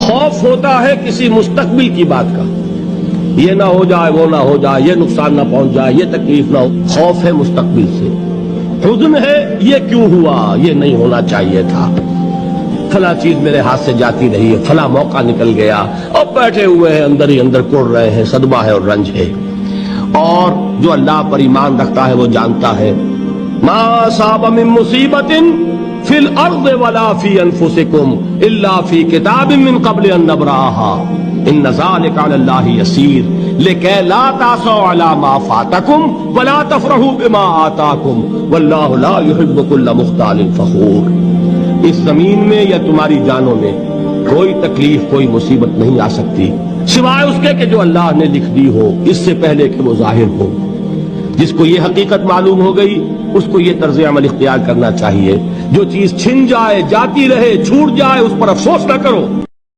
खौफ होता है किसी मुस्तकबिल की बात का, ये ना हो जाए, वो ना हो जाए, ये नुकसान ना पहुंच जाए, ये तकलीफ ना हो। खौफ है मुस्तकबिल से। हुज़्न है ये क्यों हुआ, ये नहीं होना चाहिए था, फला चीज मेरे हाथ से जाती रही है, फला मौका निकल गया, अब बैठे हुए हैं अंदर ही अंदर कुड़ रहे हैं, सदमा है और रंज है। और जो अल्लाह पर ईमान रखता है वो जानता है मा असाब मिन मुसीबतिन फिल अर्ज़ वला फी अनफुसिकुम इल्ला फी किताबिन मिन क़ब्ल अन नब्राहा इन्न ज़ालिका अलल्लाहि यसीर लिकै ला तासौ अला मा फातकुम वला तफरहू बिमा आताकुम वल्लाहु ला युहिब्बु कुल्ल मुख्तालिन फ़खूर। इस जमीन में या तुम्हारी जानों में कोई तकलीफ, कोई मुसीबत नहीं आ सकती सिवाय उसके कि जो अल्लाह ने लिख दी हो, इससे पहले कि वो जाहिर हो। जिसको ये हकीकत मालूम हो गई उसको ये तर्ज अमल इख्तियार करना चाहिए। जो चीज छिन जाए, जाती रहे, छूट जाए, उस पर अफसोस न करो।